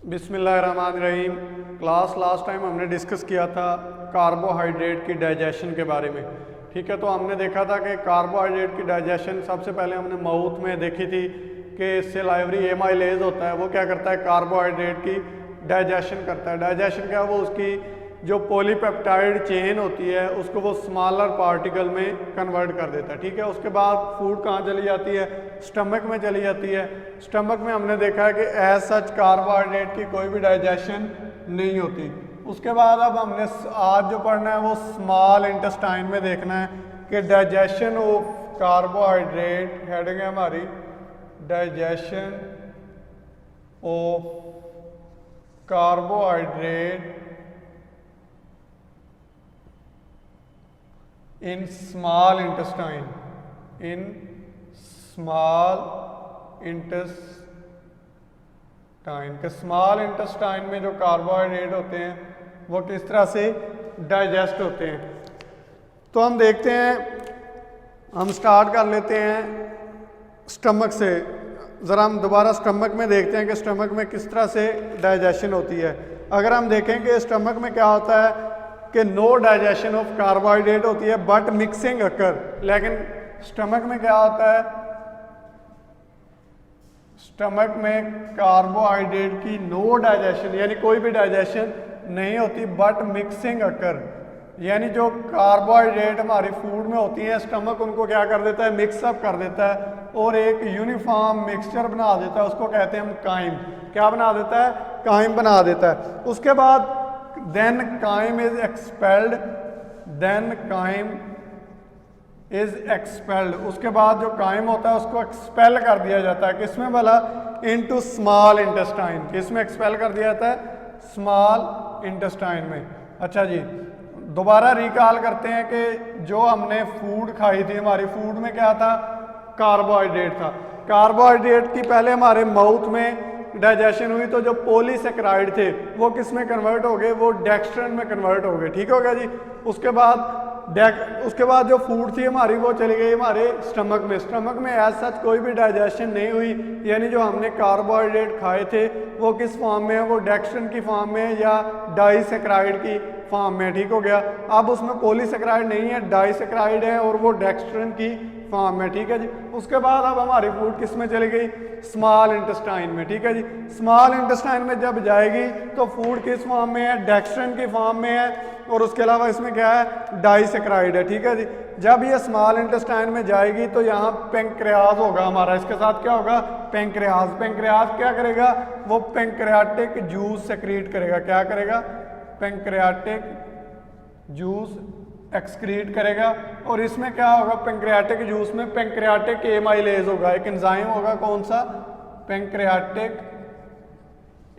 बिस्मिल्लाहिर्रहमानिर्रहीम। Class last time हमने discuss किया था कार्बोहाइड्रेट की डाइजेशन के बारे में। ठीक है, तो हमने देखा था कि कार्बोहाइड्रेट की डाइजेशन सबसे पहले हमने माउथ में देखी थी कि सेलाइवरी एमाइलेज होता है, वो क्या करता है, कार्बोहाइड्रेट की डाइजेशन करता है। डाइजेशन क्या है, वो उसकी जो पॉलीपेप्टाइड चेन होती है उसको वो स्मॉलर पार्टिकल में कन्वर्ट कर देता है। ठीक है, उसके बाद फूड कहाँ चली जाती है, स्टमक में चली जाती है। स्टमक में हमने देखा है कि एज सच कार्बोहाइड्रेट की कोई भी डाइजेशन नहीं होती। उसके बाद अब हमने आज जो पढ़ना है वो स्मॉल इंटेस्टाइन में देखना है कि डाइजेशन ऑफ कार्बोहाइड्रेट, हेडिंग है हमारी digestion of carbohydrate in small intestine, in small intestine के स्मॉल इंटेस्टाइन में जो कार्बोहाइड्रेट होते हैं वो किस तरह से डाइजेस्ट होते हैं। तो हम देखते हैं, हम स्टार्ट कर लेते हैं स्टमक से। ज़रा हम दोबारा स्टमक में देखते हैं कि स्टमक में किस तरह से डाइजेशन होती है। अगर हम देखें कि स्टमक में क्या होता है कि नो डाइजेशन ऑफ कार्बोहाइड्रेट होती है बट मिक्सिंग अकर, लेकिन स्टमक में क्या होता है, स्टमक में कार्बोहाइड्रेट की नो डाइजेशन यानी कोई भी डाइजेशन नहीं होती बट मिक्सिंग अकर, यानी जो कार्बोहाइड्रेट हमारी फूड में होती है स्टमक उनको क्या कर देता है, मिक्सअप कर देता है और एक यूनिफॉर्म मिक्सचर बना देता है। उसको कहते हैं हम काइम। क्या बना देता है, काइम बना देता है। उसके बाद then chyme is expelled, then chyme is expelled, उसके बाद जो काइम होता है उसको एक्सपेल कर दिया जाता है। किसमें भला, इनटू स्मॉल इंटेस्टाइन। किसमें एक्सपेल कर दिया जाता है, स्मॉल इंटेस्टाइन में। अच्छा जी, दोबारा रिकॉल करते हैं कि जो हमने फूड खाई थी, हमारी फूड में क्या था, कार्बोहाइड्रेट था। कार्बोहाइड्रेट की पहले हमारे माउथ में डाइजेशन हुई तो जो पॉलीसेकेराइड थे वो किस में कन्वर्ट हो गए, वो डेक्स्ट्रन में कन्वर्ट हो गए। ठीक हो गया जी। उसके बाद जो फूड थी हमारी वो चली गई हमारे स्टमक में। स्टमक में एज सच कोई भी डाइजेशन नहीं हुई, यानी जो हमने कार्बोहाइड्रेट खाए थे वो किस फॉर्म में है, वो डेक्स्ट्रन की फॉर्म में या डाइसेकेराइड की फॉर्म में। ठीक हो गया। अब उसमें पॉलीसेकेराइड नहीं है, डाइसेकेराइड है और वो डेक्स्ट्रन की फॉर्म में। ठीक है जी। उसके बाद अब हमारी फूड किस में चली गई, स्मॉल इंटेस्टाइन में। ठीक है जी। स्मॉल इंटेस्टाइन में जब जाएगी तो फूड किस फॉर्म में है, डेक्स्ट्रन की फॉर्म में है और उसके अलावा इसमें क्या है, डाइसेकेराइड है। ठीक है जी। जब ये स्मॉल इंटेस्टाइन में जाएगी तो यहाँ पेंक्रियाज होगा हमारा, इसके साथ क्या होगा, पेंक्रियाज। पेंक्रियाज क्या करेगा, वो पेंक्रियाटिक जूस सेक्रीट करेगा। क्या करेगा, पेंक्रियाटिक जूस एक्सक्रीट करेगा। और इसमें क्या होगा, पेंक्रियाटिक जूस में पेंक्रियाटिक एमाइलेज होगा, एक एंजाइम होगा, कौन सा, पेंक्रियाटिक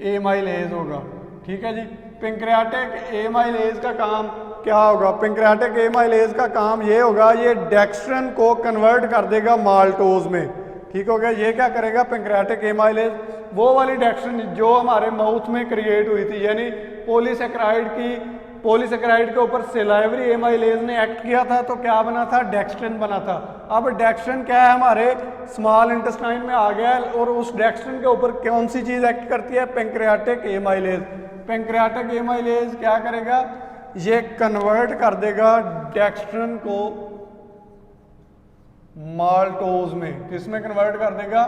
एमाइलेज होगा। ठीक है जी। पेंक्रियाटिक एमाइलेज का काम क्या होगा, पेंक्रियाटिक एमाइलेज का काम ये होगा, ये डेक्स्ट्रन को कन्वर्ट कर देगा माल्टोज में। ठीक हो गया। ये क्या करेगा, पेंक्रियाटिक एमाइलेज, वो वाली डेक्स्ट्रन जो हमारे माउथ में क्रिएट हुई थी, यानी पॉलीसेकेराइड के ऊपर सेलाइवरी एमाइलेज ने एक्ट किया था तो क्या बना था, डेक्स्ट्रन बना था। अब डेक्स्ट्रन क्या है, हमारे स्मॉल इंटेस्टाइन में आ गया और उस डेक्स्ट्रन के ऊपर कौन सी चीज एक्ट करती है, पेंक्रियाटिक एमाइलेज। पेंक्रियाटिक एमाइलेज क्या करेगा, ये कन्वर्ट कर देगा डेक्स्ट्रन को माल्टोज में। किसमें कन्वर्ट कर देगा,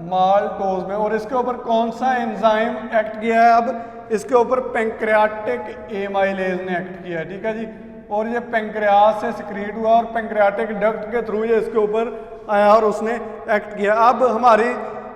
माल्टोज में। और इसके ऊपर कौन सा एंजाइम एक्ट किया है, अब इसके ऊपर पेंक्रियाटिक एमाइलेज ने एक्ट किया है। ठीक है जी। और ये पेंक्रियाज से सिक्रीट हुआ और पेंक्रियाटिक डक्ट के थ्रू ये इसके ऊपर आया और उसने एक्ट किया। अब हमारी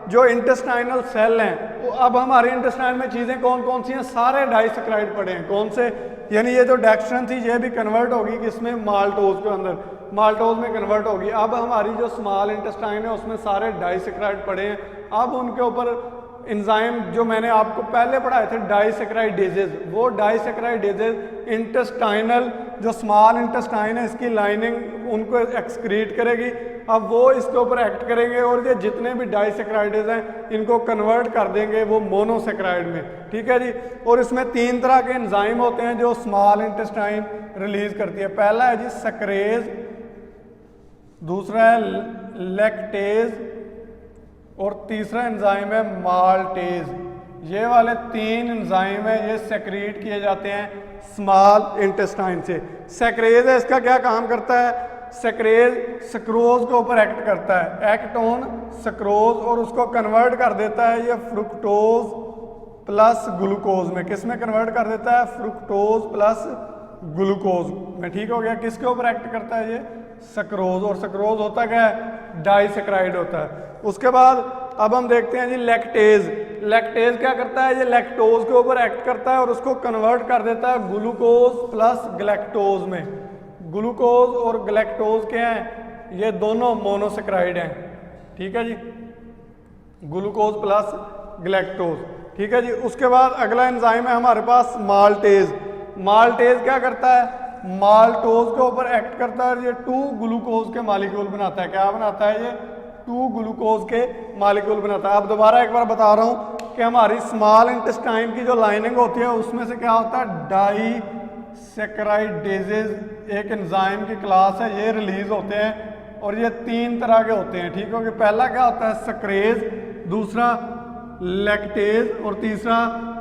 जो इंटेस्टाइनल सेल हैं, वो अब हमारे इंटेस्टाइन में चीज़ें कौन कौन सी हैं, सारे डाइसेकेराइड पड़े हैं। कौन से, यानी ये जो डेक्स्ट्रन थी ये भी कन्वर्ट होगी किसमें, माल्टोज के अंदर, माल्टोज में कन्वर्ट होगी। अब हमारी जो स्मॉल इंटेस्टाइन है उसमें सारे डाइसेकेराइड पड़े हैं। अब उनके ऊपर एंजाइम जो मैंने आपको पहले पढ़ाए थे डाइसेकेराइडेजेज, वो डाइसेकेराइडेजेज इंटेस्टाइनल जो स्मॉल इंटेस्टाइन है इसकी लाइनिंग उनको एक्सक्रीट करेगी। अब वो इसके ऊपर एक्ट करेंगे और ये जितने भी डाइसेकेराइडेज हैं इनको कन्वर्ट कर देंगे वो मोनोसेकेराइड में। ठीक है जी। और इसमें 3 तरह के एंजाइम होते हैं जो स्मॉल इंटेस्टाइन रिलीज करती है। पहला है जी सक्रेज, दूसरा है लैक्टेज और तीसरा एंजाइम है माल्टेज। ये वाले 3 एंजाइम है, ये सेक्रेट किए जाते हैं स्मॉल इंटेस्टाइन से। सेक्रेज है, इसका क्या काम करता है? सेक्रेज सक्रोज के ऊपर एक्ट करता है, एक्ट ऑन सक्रोज, और उसको कन्वर्ट कर देता है ये फ्रुक्टोज प्लस ग्लूकोज में। किस में कन्वर्ट कर देता है? फ्रुक्टोज प्लस ग्लूकोज में। ठीक हो गया। किसके ऊपर एक्ट करता है ये? सक्रोज। और सक्रोज होता क्या है? डाइसेक्राइड होता है। उसके बाद अब हम देखते हैं जी लैक्टेज। लैक्टेज क्या करता है? ये लैक्टोज के ऊपर एक्ट करता है और उसको कन्वर्ट कर देता है ग्लूकोज प्लस ग्लैक्टोज में। ग्लूकोज और ग्लैक्टोज क्या हैं? ये दोनों मोनोसेक्राइड हैं। ठीक है जी, ग्लूकोज प्लस ग्लैक्टोज। ठीक है जी। उसके बाद अगला एंजाइम है हमारे पास माल्टेज। माल्टेज क्या करता है? माल्टोज के ऊपर एक्ट करता है, ये 2 ग्लूकोज के मॉलिक्यूल बनाता है। क्या बनाता है ये? 2 ग्लूकोज के मॉलिक्यूल बनाता है। अब दोबारा एक बार बता रहा हूं कि हमारी स्मॉल इंटेस्टाइन की जो लाइनिंग होती है उसमें से क्या होता है? डाइसेक्राइडेजेज एक एंजाइम की क्लास है, ये रिलीज होते हैं और ये 3 तरह के होते हैं। ठीक हो गया। पहला क्या होता है? सक्रेज, दूसरा लैक्टेज और तीसरा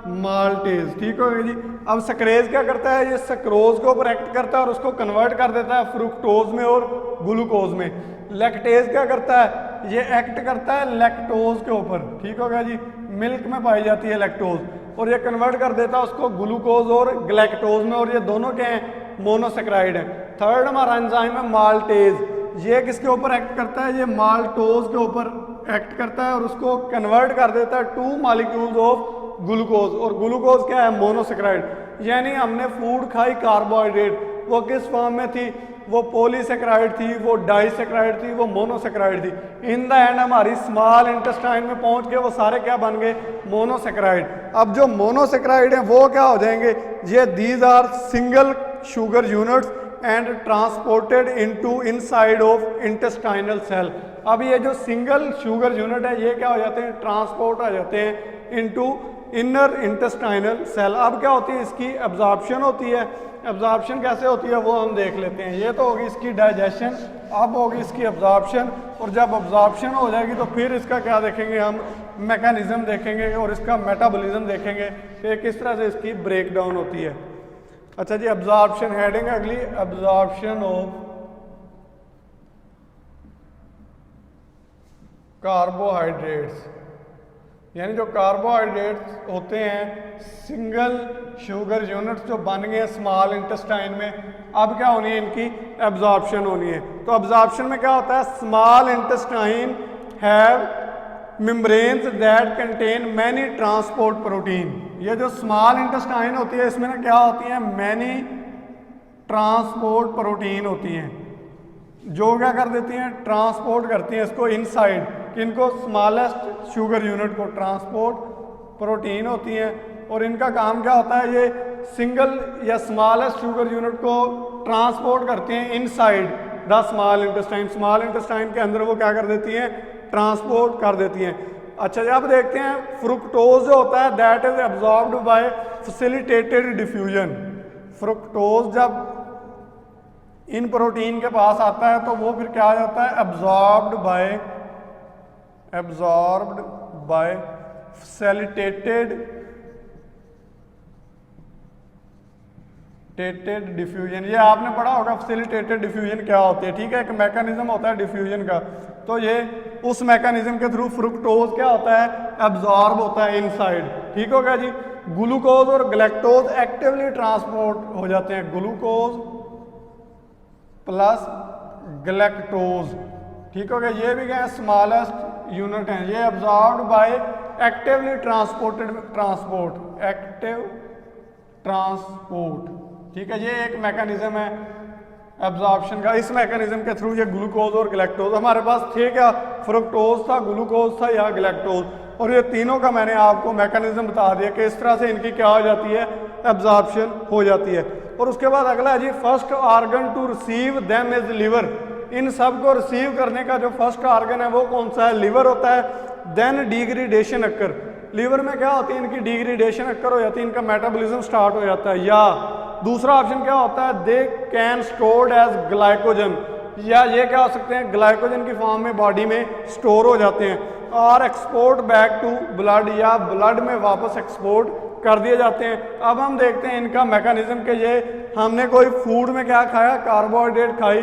माल्टेज। ठीक हो गया जी। अब सक्रेज क्या करता है? ये सक्रोज के ऊपर एक्ट करता है और उसको कन्वर्ट कर देता है फ्रुक्टोज में और ग्लूकोज में। लैक्टेज क्या करता है? ये एक्ट करता है लैक्टोज के ऊपर। ठीक हो गया जी। मिल्क में पाई जाती है लैक्टोज, और ये कन्वर्ट कर देता है उसको ग्लूकोज और ग्लैक्टोज में, और ये दोनों क्या हैं? मोनोसेक्राइड हैं। थर्ड हमारा एंजाइम है माल्टेज। ये किसके ऊपर एक्ट करता है? ये माल्टोज के ऊपर एक्ट करता है और उसको कन्वर्ट कर देता है 2 मॉलिक्यूल्स ऑफ ग्लूकोज, और ग्लूकोज क्या है? मोनोसेक्राइड। यानी हमने फूड खाई कार्बोहाइड्रेट, वो किस फॉर्म में थी? वो पॉलीसेक्राइड थी, वो डाइसेक्राइड थी, वो मोनोसेक्राइड थी। इन द एंड हमारी स्मॉल इंटेस्टाइन में पहुंच के वो सारे क्या बन गए? मोनोसेक्राइड। अब जो मोनोसेक्राइड हैं वो क्या हो जाएंगे? ये these are single sugar units and transported into inside of intestinal cell. अब ये जो सिंगल शुगर यूनिट है ये क्या हो जाते हैं? ट्रांसपोर्ट हो जाते हैं इनटू इनर इंटेस्टाइनल सेल। अब क्या होती है? इसकी एब्जॉर्प्शन होती है। एब्जॉर्प्शन कैसे होती है वो हम देख लेते हैं। ये तो होगी इसकी डाइजेशन, अब होगी इसकी एब्जॉर्प्शन, और जब एब्जॉर्प्शन हो जाएगी तो फिर इसका क्या देखेंगे? हम मैकेनिज्म देखेंगे और इसका मेटाबॉलिज्म देखेंगे कि किस तरह से इसकी ब्रेक डाउन होती है। अच्छा जी, एब्जॉर्प्शन हेडिंग अगली, एब्जॉर्प्शन ऑफ कार्बोहाइड्रेट्स। यानी जो कार्बोहाइड्रेट्स होते हैं सिंगल शुगर यूनिट्स जो बन गए स्मॉल इंटेस्टाइन में, अब क्या होनी है? इनकी एब्जॉर्प्शन होनी है। तो एब्जॉर्प्शन में क्या होता है? Small intestine have membranes that contain many transport protein. ये जो स्मॉल इंटेस्टाइन होती है इसमें ना क्या होती है? मैनी ट्रांसपोर्ट प्रोटीन होती हैं, जो क्या कर देती हैं? ट्रांसपोर्ट करती हैं इसको इनसाइड, इनको स्मॉलेस्ट शुगर यूनिट को। ट्रांसपोर्ट प्रोटीन होती हैं और इनका काम क्या होता है? ये सिंगल या स्मॉलेस्ट शुगर यूनिट को ट्रांसपोर्ट करती हैं inside the small intestine. Small intestine के अंदर वो क्या कर देती हैं? ट्रांसपोर्ट कर देती हैं। अच्छा जी, अब देखते हैं फ्रुक्टोज जो होता है that is absorbed bye facilitated diffusion. Fructose जब इन प्रोटीन के पास आता है तो वो फिर क्या आ जाता है? Absorbed bye facilitated diffusion. ये आपने पढ़ा होगा फैसिलिटेटेड डिफ्यूजन क्या होती है। ठीक है, एक मैकेनिज्म होता है डिफ्यूजन का, तो ये उस मैकेनिज्म के थ्रू फ्रुक्टोज क्या होता है? एब्जॉर्ब होता है इनसाइड। ठीक हो गया जी। ग्लूकोज और ग्लैक्टोज एक्टिवली ट्रांसपोर्ट हो जाते हैं, ग्लूकोज प्लस ग्लैक्टोज। ठीक हो गया। ये भी क्या है? स्मॉलेस्ट यूनिट हैं। ये absorbed bye actively active transport. ठीक है, ये एक मैकेनिज्म है एब्जॉर्प्शन का। इस मैकेनिज्म के थ्रू ये ग्लूकोज और ग्लैक्टोज हमारे पास थे, क्या? फ्रुक्टोज था, ग्लूकोज था या ग्लैक्टोज, और ये तीनों का मैंने आपको मैकेनिज्म बता दिया कि इस तरह से इनकी क्या हो जाती है? एब्जॉर्प्शन हो जाती है। और उसके बाद अगला है जी first organ to receive them is liver. इन सब को रिसीव करने का जो फर्स्ट ऑर्गन है वो कौन सा है? लिवर होता है। Then degradation occur. लिवर में क्या होती है? इनकी डिग्रेडेशन अक्कर हो जाती है, इनका मेटाबॉलिज्म स्टार्ट हो जाता है। या दूसरा ऑप्शन क्या होता है? They can stored as glycogen, या ये क्या हो सकते हैं? ग्लाइकोजन की फॉर्म में बॉडी में स्टोर हो जाते हैं। और एक्सपोर्ट बैक टू ब्लड या ब्लड में वापस एक्सपोर्ट कर दिए जाते हैं। अब हम देखते हैं इनका मैकेनिज्म कि ये हमने कोई फूड में क्या खाया, कार्बोहाइड्रेट खाई,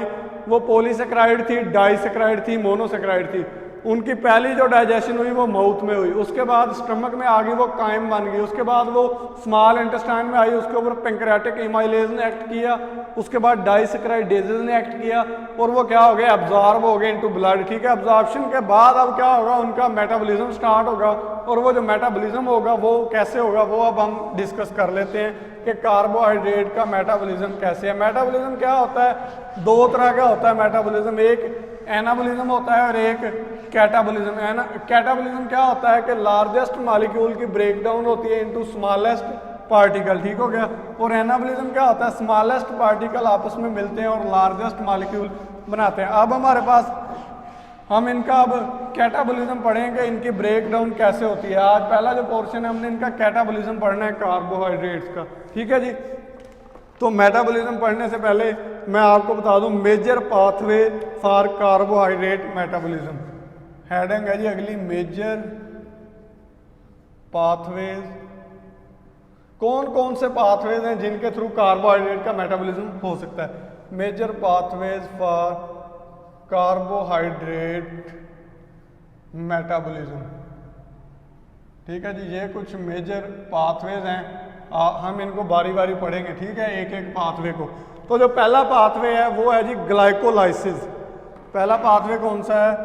वो पॉलीसेकेराइड थी, डाइसेकेराइड थी, मोनोसेकेराइड थी। उनकी पहली जो डाइजेशन हुई वो माउथ में हुई, उसके बाद स्टमक में आ गई, वो कायम बन गई, उसके बाद वो स्मॉल इंटेस्टाइन में आई, उसके ऊपर पेंक्रियाटिक एमाइलेज ने एक्ट किया, उसके बाद डाइसेकेराइडेजेस ने एक्ट किया और वो क्या हो गया, एब्जॉर्ब हो गए इनटू ब्लड। ठीक है, एब्जॉर्प्शन के बाद अब क्या होगा, उनका मेटाबॉलिज्म स्टार्ट होगा और वो जो मेटाबॉलिज्म होगा वो कैसे होगा वो अब हम डिस्कस कर लेते हैं कि कार्बोहाइड्रेट का मेटाबॉलिज्म कैसे है। मेटाबॉलिज्म क्या होता है, दो तरह का होता है मेटाबॉलिज्म, एक एनाबॉलिज्म होता है और एक कैटाबॉलिज्म। कैटाबॉलिज्म क्या होता है कि लार्जेस्ट मॉलिक्यूल की ब्रेकडाउन होती है इनटू स्मॉलेस्ट पार्टिकल, ठीक हो गया। और एनाबॉलिज्म क्या होता है, स्मॉलेस्ट पार्टिकल आपस में मिलते हैं और लार्जेस्ट मॉलिक्यूल बनाते हैं। अब हमारे पास हम इनका अब कैटाबॉलिज्म पढ़ेंगे, इनकी ब्रेकडाउन कैसे होती है। आज पहला जो पोर्शन है हमने इनका कैटाबॉलिज्म पढ़ना है कार्बोहाइड्रेट्स का, ठीक है जी। तो मेटाबॉलिज्म पढ़ने से पहले मैं आपको बता दूं major pathway for carbohydrate metabolism. Heading है जी अगली, मेजर पाथवेज, कौन कौन से पाथवेज हैं जिनके थ्रू कार्बोहाइड्रेट का मेटाबॉलिज्म हो सकता है। Major pathways for carbohydrate metabolism, ठीक है जी। ये कुछ मेजर पाथवेज हैं, हम इनको बारी बारी पढ़ेंगे, ठीक है, एक एक पाथवे को। तो जो पहला पाथवे है वो है जी ग्लाइकोलाइसिस। पहला पाथवे कौन सा है,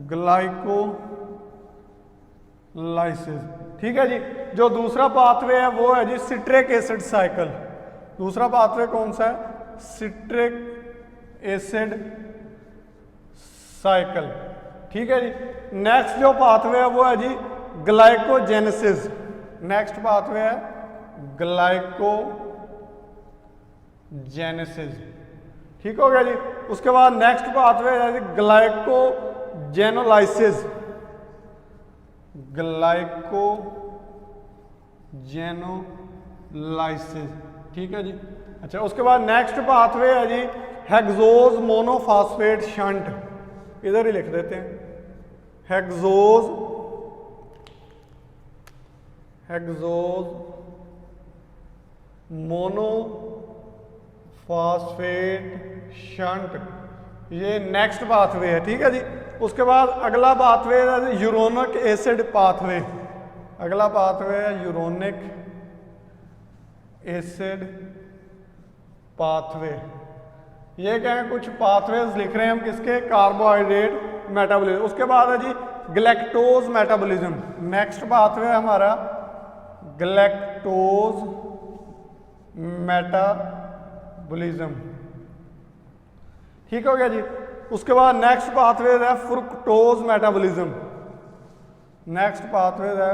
ग्लाइकोलाइसिस, ठीक है जी। जो दूसरा पाथवे है वो है जी सिट्रिक एसिड साइकिल। दूसरा पाथवे कौन सा है, सिट्रिक एसिड साइकिल, ठीक है जी। नेक्स्ट जो पाथवे है वो है जी ग्लाइकोजेनेसिस। नेक्स्ट पाथवे है ग्लाइकोजेनेसिस, ठीक हो गया जी। उसके बाद नेक्स्ट पाथवे है जी ग्लाइकोजेनोलाइसिस। ग्लाइकोजेनोलाइसिस, ठीक है जी। अच्छा, उसके बाद नेक्स्ट पाथवे है जी हेक्सोज मोनोफॉस्फेट शंट। इधर ही लिख देते हैं, हेक्सोज मोनोफॉस्फेट शंट, ये नेक्स्ट पाथवे है, ठीक है जी। उसके बाद अगला पाथवे है यूरोनिक एसिड पाथवे। अगला पाथवे है यूरोनिक एसिड पाथवे। ये क्या है, कुछ पाथवेज लिख रहे हैं हम किसके, कार्बोहाइड्रेट मेटाबॉलिज्म। उसके बाद है जी ग्लैक्टोज मेटाबॉलिज्म। नेक्स्ट पाथवे हमारा ग्लैक्टोज मेटाबॉलिज्म, ठीक हो गया जी। उसके बाद नेक्स्ट पाथवे है फ्रुक्टोज मेटाबॉलिज्म। नेक्स्ट पाथवे है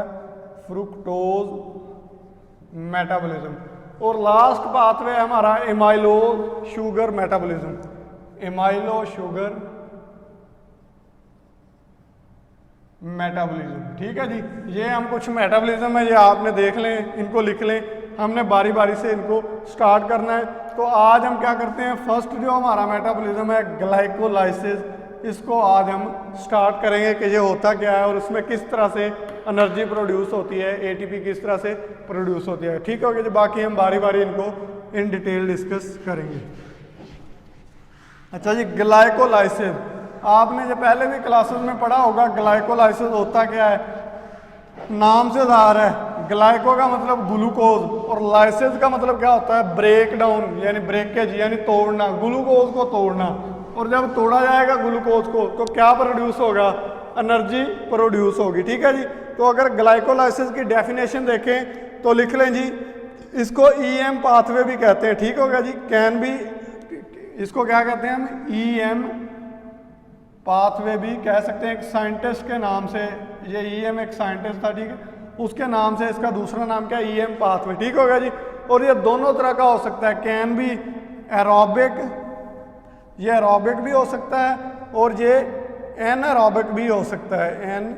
फ्रुक्टोज मेटाबॉलिज्म। और लास्ट पाथवे है हमारा एमाइलो शुगर मेटाबॉलिज्म। एमाइलो शुगर मेटाबॉलिज्म, ठीक है जी। ये हम कुछ मेटाबॉलिज्म है, ये आपने देख लें, इनको लिख लें, हमने बारी बारी से इनको स्टार्ट करना है। तो आज हम क्या करते हैं, फर्स्ट जो हमारा मेटाबॉलिज्म है ग्लाइकोलाइसिस, इसको आज हम स्टार्ट करेंगे कि ये होता क्या है और उसमें किस तरह से एनर्जी प्रोड्यूस होती है, एटीपी किस तरह से प्रोड्यूस होती है, ठीक हो गया जी। बाकी हम बारी बारी इनको इन डिटेल डिस्कस करेंगे। अच्छा जी, ग्लाइकोलाइसिस आपने जो पहले भी क्लासेस में पढ़ा होगा, ग्लाइकोलाइसिस होता क्या है, नाम से ज़ाहिर है। ग्लाइको का मतलब ग्लूकोज और लाइसिस का मतलब क्या होता है, ब्रेक डाउन यानी ब्रेकेज यानी तोड़ना, ग्लूकोज को तोड़ना। और जब तोड़ा जाएगा ग्लूकोज को तो क्या प्रोड्यूस होगा, एनर्जी प्रोड्यूस होगी, ठीक है जी। तो अगर ग्लाइकोलाइसिस की डेफिनेशन देखें तो लिख लें जी, इसको ईएम पाथवे भी कहते हैं, ठीक होगा जी। कैन भी, इसको क्या कहते हैं हम, ईएम पाथवे भी कह सकते हैं। एक साइंटिस्ट के नाम से, ये ईएम एक साइंटिस्ट था, ठीक है, उसके नाम से इसका दूसरा नाम क्या है, ईएम पाथवे, ठीक होगा जी। और ये दोनों तरह का हो सकता है, कैन भी एरोबिक, ये एरोबिक भी हो सकता है और ये एनारोबिक भी हो सकता है, एन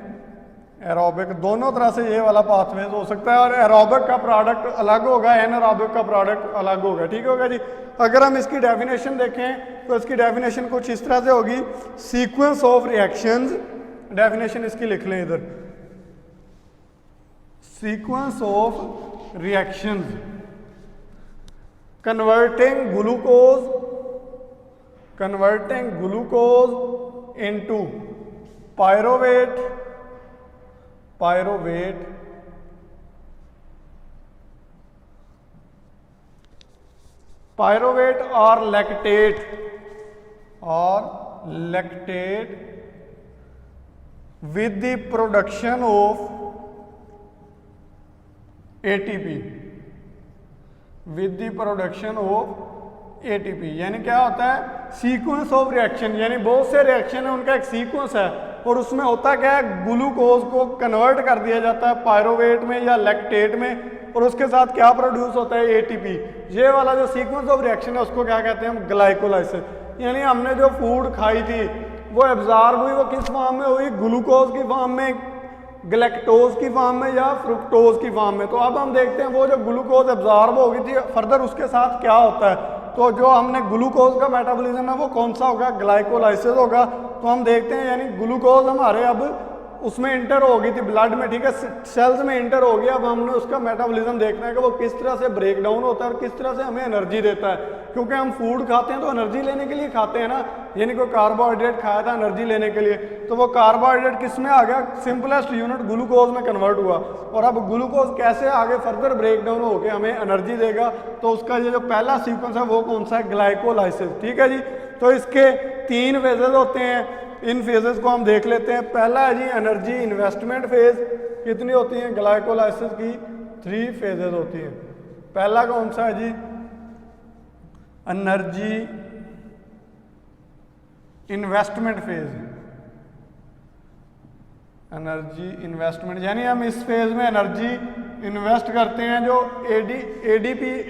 एरोबिक, दोनों तरह से ये वाला पाथवे हो सकता है। और एरोबिक का प्रोडक्ट अलग होगा, एनारोबिक का प्रोडक्ट अलग होगा, ठीक होगा जी। अगर हम इसकी डेफिनेशन देखें तो इसकी डेफिनेशन कुछ इस तरह से होगी, सीक्वेंस ऑफ रिएक्शंस डेफिनेशन इसकी लिख लें इधर, sequence of reactions converting glucose into pyruvate और lactate with the production of ATP यानी क्या होता है, सीक्वेंस ऑफ रिएक्शन, यानी बहुत से रिएक्शन है उनका एक सीक्वेंस है और उसमें होता क्या है, ग्लूकोज को कन्वर्ट कर दिया जाता है पायरोवेट में या लैक्टेट में और उसके साथ क्या प्रोड्यूस होता है, ATP। ये वाला जो सीक्वेंस ऑफ रिएक्शन है उसको क्या कहते हैं हम, ग्लाइकोलाइसिस। यानी हमने जो फूड खाई थी वो एब्जॉर्ब हुई, वो किस फॉर्म में हुई, ग्लूकोज की फॉर्म में, गैलेक्टोज की फॉर्म में या फ्रुक्टोज की फॉर्म में। तो अब हम देखते हैं वो जो ग्लूकोज एब्जॉर्ब हो गई थी फर्दर उसके साथ क्या होता है। तो जो हमने ग्लूकोज का मेटाबॉलिज्म है वो कौन सा होगा, ग्लाइकोलाइसिस होगा। तो हम देखते हैं यानी ग्लूकोज हमारे अब उसमें इंटर हो गई थी ब्लड में, ठीक है, सेल्स में इंटर हो गया। अब हमने उसका मेटाबॉलिज्म देखना है कि वो किस तरह से ब्रेक डाउन होता है और किस तरह से हमें एनर्जी देता है, क्योंकि हम फूड खाते हैं तो एनर्जी लेने के लिए खाते हैं ना, यानी कोई कार्बोहाइड्रेट खाया था एनर्जी लेने के लिए, तो वो कार्बोहाइड्रेट किस में आ गया, सिंपलेस्ट यूनिट ग्लूकोज में कन्वर्ट हुआ। और अब ग्लूकोज कैसे आगे फर्दर ब्रेक डाउन होकर हमें एनर्जी देगा, तो उसका ये जो पहला सीक्वेंस है वो कौन सा है, ग्लाइकोलाइसिस। ठीक है जी, तो इसके 3 फेजेज होते हैं, इन फेजेस को हम देख लेते हैं। पहला है जी एनर्जी इन्वेस्टमेंट फेज, कितनी होती है ग्लाइकोलाइसिस की, 3 फेजेस होती हैं। पहला कौन सा है जी, energy investment phase, energy investment यानी हम इस फेज में एनर्जी इन्वेस्ट करते हैं। जो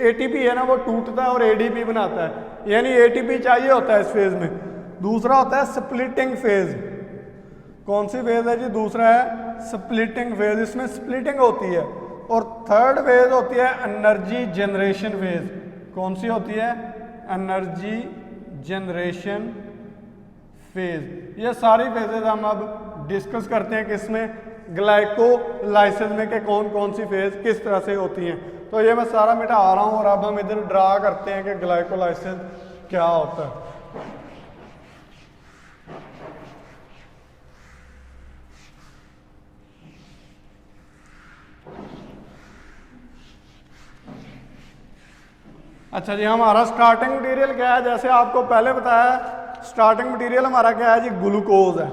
एटीपी है ना वो टूटता है और एडीपी बनाता है, यानी एटीपी चाहिए होता है इस फेज में। दूसरा होता है स्प्लिटिंग फेज, कौन सी फेज है जी, दूसरा है स्प्लिटिंग फेज, इसमें स्प्लिटिंग होती है। और थर्ड फेज होती है एनर्जी जनरेशन फेज, कौन सी होती है, एनर्जी जनरेशन फेज। ये सारी फेजेज हम अब डिस्कस करते हैं किसमें, ग्लाइकोलाइसिस में, के कौन कौन सी फेज किस तरह से होती हैं। तो ये मैं सारा मिटा रहा हूँ और अब हम इधर ड्रा करते हैं कि ग्लाइकोलाइसिस क्या होता है। अच्छा जी, हमारा स्टार्टिंग मटेरियल क्या है, जैसे आपको पहले बताया स्टार्टिंग मटेरियल हमारा क्या है जी, ग्लूकोज है।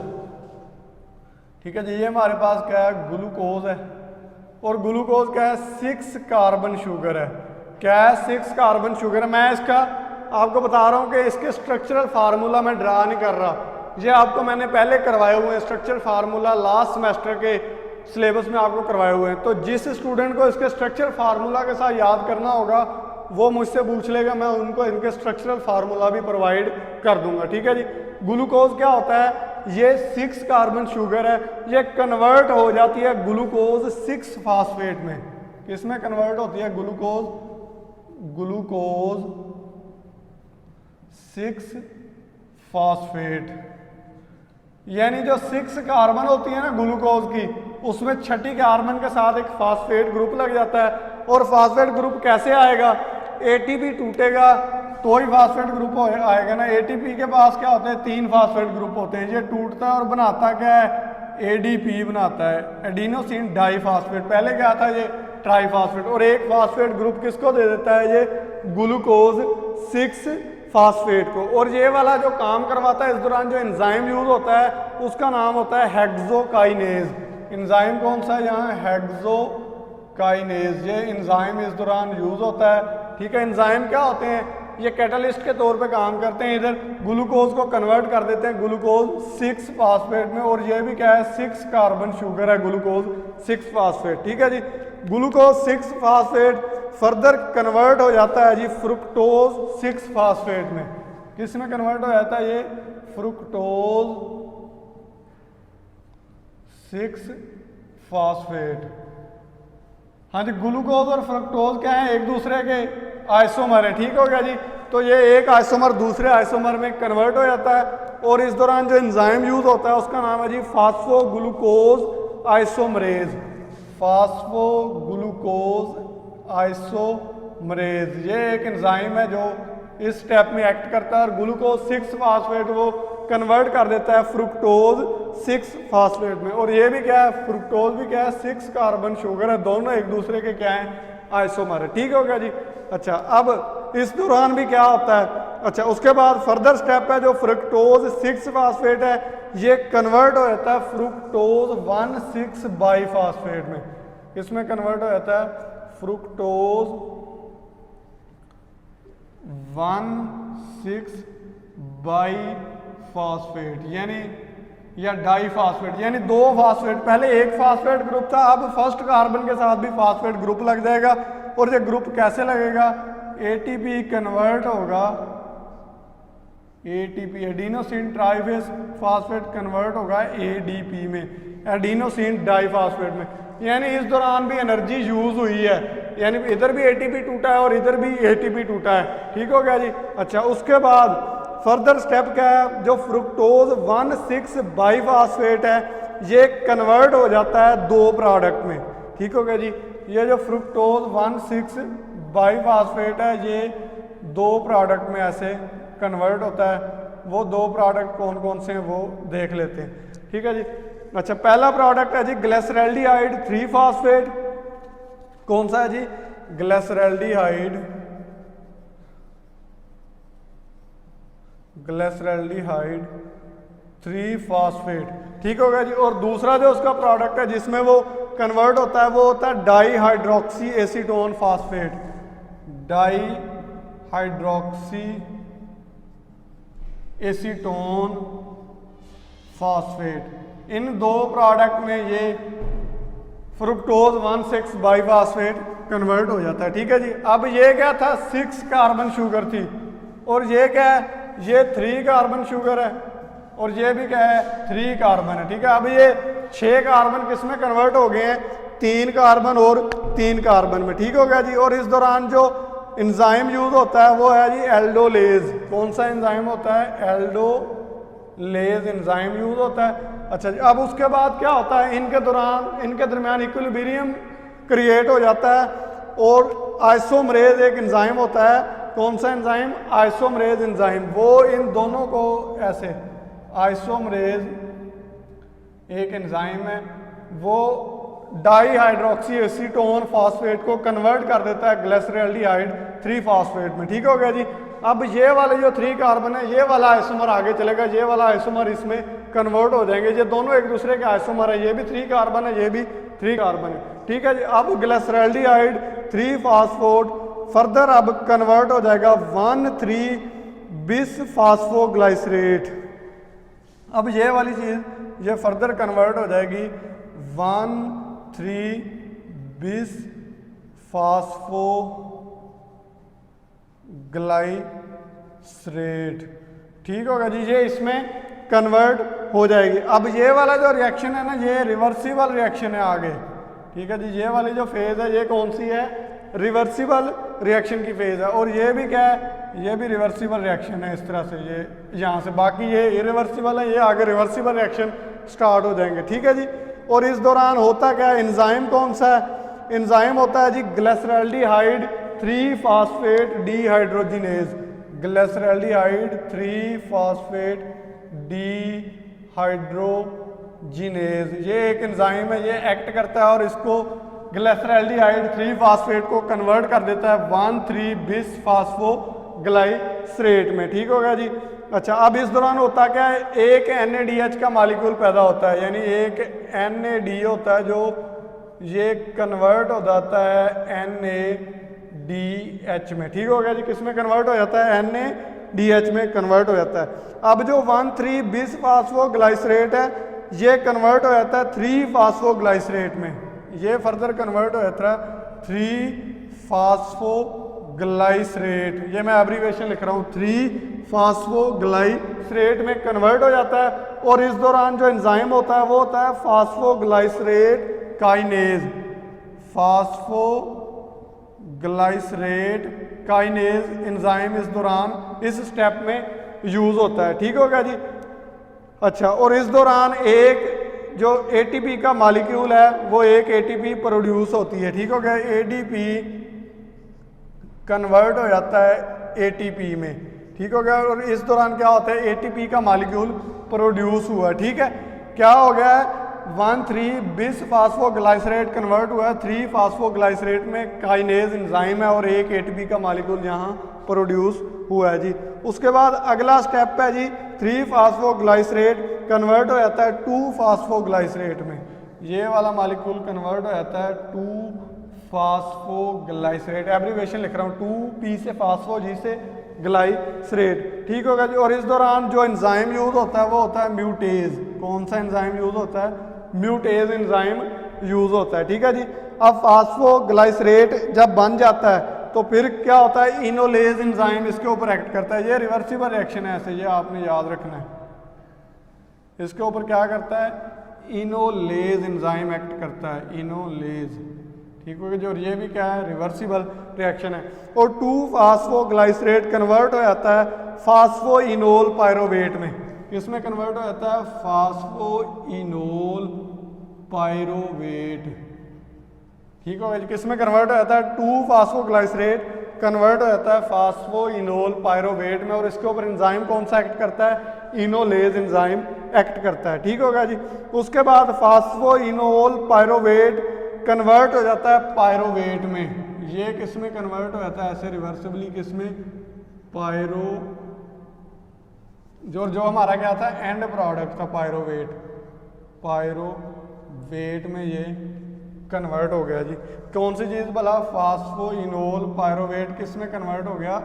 ठीक है जी, ये हमारे पास क्या है, ग्लूकोज है। और ग्लूकोज क्या है, 6 कार्बन शुगर है। क्या है, 6 कार्बन शुगर है। मैं इसका आपको बता रहा हूँ कि इसके स्ट्रक्चरल फार्मूला मैं ड्रा नहीं कर रहा, ये आपको मैंने पहले करवाए हुए हैं। स्ट्रक्चरल फार्मूला लास्ट सेमेस्टर के सिलेबस में आपको करवाए हुए हैं। तो जिस स्टूडेंट को इसके स्ट्रक्चरल फार्मूला के साथ याद करना होगा वो मुझसे पूछ लेगा, मैं उनको इनके स्ट्रक्चरल फार्मूला भी प्रोवाइड कर दूंगा। ठीक है जी, ग्लूकोज क्या होता है, ये 6 कार्बन शुगर है, ये कन्वर्ट हो जाती है ग्लूकोज 6 फास्फेट में। किसमें कन्वर्ट होती है, ग्लूकोज 6 फास्फेट। यानी जो 6 कार्बन होती है ना ग्लूकोज की, उसमें 6ठी कार्बन के साथ एक फास्फेट ग्रुप लग जाता है। और फास्फेट ग्रुप कैसे आएगा, एटीपी टूटेगा तो ही फास्फेट ग्रुप आएगा ना। एटीपी के पास क्या होते हैं, 3 फास्फेट ग्रुप होते हैं, ये टूटता है और बनाता क्या है, एडीपी बनाता है, एडिनोसिन डाइफास्फेट। पहले क्या था, ये ट्राइफास्फेट। और एक फास्फेट ग्रुप किसको दे देता है, ये ग्लूकोज 6 फास्फेट को। और ये वाला जो काम करवाता है इस दौरान जो एंजाइम यूज होता है उसका नाम होता है हेक्सोकाइनेज। एंजाइम कौन सा है यहाँ, हेक्सोकाइनेज। ये एंजाइम इस दौरान यूज होता है। ठीक है, एंजाइम क्या होते हैं, ये कैटलिस्ट के तौर पे काम करते हैं, इधर ग्लूकोज को कन्वर्ट कर देते हैं ग्लूकोज 6 फास्फेट में। और ये भी क्या है, 6 कार्बन शुगर है, ग्लूकोज 6 फास्फेट। ठीक है जी, ग्लूकोज 6 फास्फेट फर्दर कन्वर्ट हो जाता है जी फ्रुक्टोज 6 फास्फेट में। किस में कन्वर्ट हो जाता है, ये फ्रुक्टोज 6 फास्फेट। हाँ जी, ग्लूकोज और फ्रक्टोज क्या है, एक दूसरे के आइसोमर है। ठीक हो गया जी, तो ये एक आइसोमर दूसरे आइसोमर में कन्वर्ट हो जाता है और इस दौरान जो एंजाइम यूज होता है उसका नाम है जी फास्फोग्लूकोज आइसोमरेज। फास्फोग्लूकोज आइसोमरेज ये एक एंजाइम है जो इस स्टेप में एक्ट करता है और ग्लूकोज 6 फास्फेट वो कन्वर्ट कर देता है फ्रुक्टोज 6 फास्फेट में। और ये भी क्या है, फ्रुक्टोज भी क्या है, 6 कार्बन शुगर है, दोनों एक दूसरे के क्या है, आइसोमर है। ठीक हो गया जी। अच्छा, अब इस दौरान भी क्या होता है, अच्छा उसके बाद फर्दर स्टेप है जो फ्रुक्टोज 6 फास्फेट है ये कन्वर्ट हो जाता है फ्रुक्टोज 1,6 बाईफास्फेट में। इसमें कन्वर्ट हो जाता है फ्रुक्टोज 1,6 बाईफास्फेट यानी या डाईफास्फेट यानी 2 फास्फेट। पहले एक फास्फेट ग्रुप था, अब फर्स्ट कार्बन के साथ भी फास्फेट ग्रुप लग जाएगा। और ये ग्रुप कैसे लगेगा, एटीपी कन्वर्ट होगा, एटीपी एडिनोसिन ट्राइफेस फास्फेट कन्वर्ट होगा एडीपी में, एडिनोसिन डाईफास्फेट में। यानी इस दौरान भी एनर्जी यूज हुई है, यानी इधर भी एटीपी टूटा है और इधर भी एटीपी टूटा है। ठीक हो गया जी। अच्छा, उसके बाद फर्दर स्टेप क्या है, जो फ्रुक्टोज 1,6 बाईफास्फेट है ये कन्वर्ट हो जाता है 2 प्रोडक्ट में। ठीक हो गया जी। ये जो फ्रुक्टोज 1,6 बाईफास्फेट है ये 2 प्रोडक्ट में ऐसे कन्वर्ट होता है। वो 2 प्रोडक्ट कौन कौन से हैं वो देख लेते हैं। ठीक है जी। अच्छा, पहला प्रोडक्ट है जी ग्लिसरैल्डिहाइड 3 फास्फेट। कौन सा है जी, ग्लिसरैल्डिहाइड 3 फास्फेट। ठीक हो गया जी। और दूसरा जो उसका प्रोडक्ट है जिसमें वो कन्वर्ट होता है वो होता है dihydroxy acetone phosphate, dihydroxy acetone phosphate. इन 2 प्रोडक्ट में ये फ्रुक्टोज 1,6 बाईफास्फेट कन्वर्ट हो जाता है। ठीक है जी। अब ये क्या था, 6 कार्बन शुगर थी और ये क्या है, ये 3 कार्बन शुगर है और ये भी क्या है, 3 कार्बन है। ठीक है। अब ये 6 कार्बन किस में कन्वर्ट हो गए हैं, 3 कार्बन और 3 कार्बन में। ठीक हो गया जी। और इस दौरान जो एंजाइम यूज होता है वो है जी एल्डोलेज। कौन सा एंजाइम होता है, एल्डोलेज एंजाइम यूज होता है। अच्छा जी। अब उसके बाद क्या होता है, इनके दरमियान इक्विलिब्रियम क्रिएट हो जाता है और आइसोमरेज एक एंजाइम होता है। कौन सा एंजाइम, आइसोमरेज एंजाइम। वो इन दोनों को ऐसे, आइसोमरेज एक एंजाइम है, वो डाईहाइड्रोक्सी एसीटोन फास्फेट को कन्वर्ट कर देता है ग्लिसरैल्डिहाइड 3 फास्फेट में। ठीक हो गया जी। अब ये वाले जो 3 कार्बन है ये वाला आइसोमर आगे चलेगा, ये वाला आइसोमर इसमें कन्वर्ट हो जाएंगे। ये दोनों एक दूसरे के आइसोमर है, ये भी 3 कार्बन है, ये भी 3 कार्बन है। ठीक है जी। अब ग्लिसरैल्डिहाइड 3 फास्फोट फर्दर अब कन्वर्ट हो जाएगा 1,3 बिस फास्फोग्लाइसरेट। अब ये वाली चीज ये फर्दर कन्वर्ट हो जाएगी 1,3 बिस फास्फोग्लाइसरेट। ठीक होगा जी। ये इसमें कन्वर्ट हो जाएगी। अब ये वाला जो रिएक्शन है ना, ये रिवर्सिबल रिएक्शन है आगे। ठीक है जी। ये वाली जो फेज है ये कौन सी है, रिवर्सिबल रिएक्शन की फेज है। और ये भी क्या है, ये भी रिवर्सिबल रिएक्शन है। इस तरह से ये यहाँ से, बाकी ये इरिवर्सिबल है, ये आगे रिवर्सिबल रिएक्शन स्टार्ट हो जाएंगे। ठीक है जी। और इस दौरान होता क्या है, एंजाइम कौन सा है, एंजाइम होता है जी ग्लिसरैल्डिहाइड 3 फास्फेट डीहाइड्रोजिनेज। ग्लिसरैल्डिहाइड 3 फास्फेट डीहाइड्रोजिनेज ये एक एंजाइम है, ये एक्ट करता है और इसको ग्लिसरैल्डिहाइड 3 फास्फेट को कन्वर्ट कर देता है 1,3 बिस फास्फोग्लाइसरेट में। ठीक हो गया जी। अच्छा, अब इस दौरान होता क्या है, एक NADH का मॉलिक्यूल पैदा होता है, यानी एक NAD होता है जो ये कन्वर्ट हो जाता है NADH में। ठीक हो गया जी। किस में कन्वर्ट हो जाता है, NADH में कन्वर्ट हो जाता है। अब जो 1,3 बिस फास्फोग्लाइसरेट है ये कन्वर्ट हो जाता है 3 फास्फोग्लाइसरेट में। ये फर्दर कन्वर्ट हो जाता है 3 फास्फोग्लाइसरेट। ये मैं एब्रीविएशन लिख रहा हूँ, 3 फास्फोग्लाइसरेट में कन्वर्ट हो जाता है। और इस दौरान जो एंजाइम होता है वो होता है फास्फोग्लाइसरेट काइनेज। फास्फोग्लाइसरेट काइनेज एंजाइम इस दौरान इस स्टेप में यूज होता है। ठीक हो गया जी। अच्छा, और इस दौरान एक जो एटीपी का मॉलिक्यूल है वो एक एटीपी प्रोड्यूस होती है, ठीक हो गया। एडीपी कन्वर्ट हो जाता है एटीपी में, ठीक हो गया। और इस दौरान क्या होता है, एटीपी का मॉलिक्यूल प्रोड्यूस हुआ, ठीक है। क्या हो गया है, 1,3 बिस फास्फोग्लाइसरेट कन्वर्ट हुआ है 3 फास्फोग्लाइसरेट में, काइनेज एंजाइम है और एक एटीपी का मॉलिक्यूल यहाँ प्रोड्यूस हुआ है जी। उसके बाद अगला स्टेप है जी, 3 फास्फोग्लाइसरेट कन्वर्ट हो जाता है 2 फास्फोग्लाइसरेट में। ये वाला मॉलिक्यूल कन्वर्ट हो जाता है 2 फास्फोग्लाइसरेट, एब्रीवेशन लिख रहा हूँ, 2 से फास्फो, जी से ग्लाइसरेट, ठीक होगा जी। और इस दौरान जो एंजाइम यूज होता है वो होता है म्यूटेज। कौन सा एंजाइम यूज होता है, म्यूटेज एंजाइम यूज होता है, ठीक है जी। अब फास्फोग्लाइसरेट जब बन जाता है तो फिर क्या होता है, इनोलेज एंजाइम इसके ऊपर एक्ट करता है। ये रिवर्सिबल रिएक्शन है, ऐसे ये आपने याद रखना है। इसके ऊपर क्या करता है, इनोलेज एंजाइम एक्ट करता है, इनोलेज, ठीक हो गया जी। और ये भी क्या है, रिवर्सिबल रिएक्शन है। और 2 फास्फोग्लाइसरेट कन्वर्ट हो जाता है फास्फोइनोल पायरोवेट में। इसमें कन्वर्ट हो जाता है फास्फोइनोल पायरोवेट, ठीक होगा जी। किसमें कन्वर्ट हो जाता है, 2 फास्फोग्लाइसरेट कन्वर्ट हो जाता है फास्फोइनोल पायरोवेट में। और इसके ऊपर एंजाइम कौन सा एक्ट करता है, इनोलेज एंजाइम एक्ट करता है, ठीक होगा जी। उसके बाद फास्फोइनोल पायरोवेट कन्वर्ट हो जाता है पायरोवेट में। ये किसमें कन्वर्ट हो जाता है, ऐसे रिवर्सिबली, किसमें, पायरो, जो हमारा क्या था, एंड प्रोडक्ट था पायरोवेट, पायरोवेट में ये कन्वर्ट हो गया जी। कौन सी चीज़ भला, फास्फोइनोल पायरोवेट किसमें कन्वर्ट हो गया,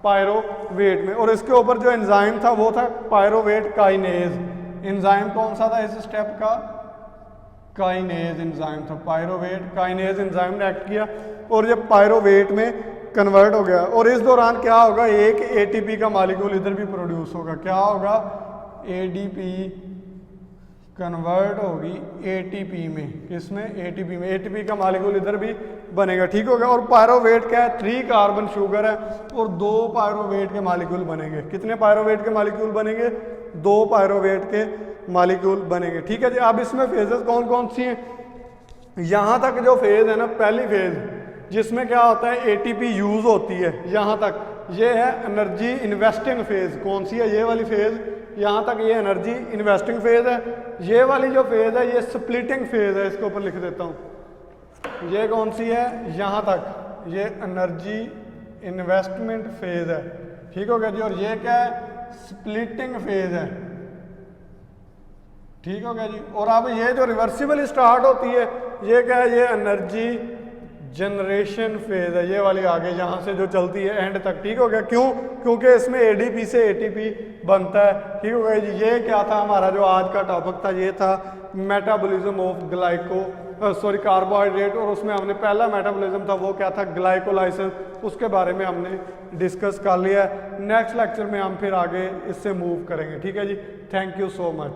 पायरोवेट में। और इसके ऊपर जो एंजाइम था वो था पायरोवेट काइनेज। एंजाइम कौन सा था इस स्टेप का, काइनेज एंजाइम था, पायरोवेट काइनेज एंजाइम ने एक्ट किया और ये पायरोवेट में कन्वर्ट हो गया। और इस दौरान क्या होगा, एक एटीपी का मॉलिक्यूल इधर भी प्रोड्यूस होगा। क्या होगा, एडीपी कन्वर्ट होगी एटीपी में, किसमें, एटीपी में। एटीपी का मॉलिक्यूल इधर भी बनेगा, ठीक होगा। और पायरोवेट क्या है, 3 कार्बन शुगर है और 2 पायरोवेट के मॉलिक्यूल बनेंगे। कितने पायरोवेट के मॉलिक्यूल बनेंगे, 2 पायरोवेट के मॉलिक्यूल बनेंगे, ठीक है जी। अब इसमें फेजेस कौन कौन सी हैं, यहाँ तक जो फेज है ना, पहली फेज जिसमें क्या होता है, एटीपी यूज होती है, यहाँ तक ये है एनर्जी इन्वेस्टिंग फेज। कौन सी है, ये वाली फेज, यहाँ तक ये एनर्जी इन्वेस्टिंग फेज है। ये वाली जो फेज है ये स्प्लिटिंग फेज है, इसके ऊपर लिख देता हूँ। ये कौन सी है, यहाँ तक ये एनर्जी इन्वेस्टमेंट फेज है, ठीक हो गया जी। और ये क्या है, स्प्लिटिंग फेज है, ठीक हो गया जी। और अब ये जो रिवर्सिबल स्टार्ट होती है, ये क्या है, ये एनर्जी जनरेशन फेज है, ये वाली आगे यहाँ से जो चलती है एंड तक, ठीक हो गया। क्यों, क्योंकि इसमें एडीपी से एटीपी बनता है, ठीक हो गया जी। ये क्या था हमारा जो आज का टॉपिक था, ये था मेटाबॉलिज्म ऑफ कार्बोहाइड्रेट। और उसमें हमने पहला मेटाबॉलिज्म था वो क्या था, ग्लाइकोलाइसिस, उसके बारे में हमने डिस्कस कर लिया है। नेक्स्ट लेक्चर में हम फिर आगे इससे मूव करेंगे, ठीक है जी। Thank you so much.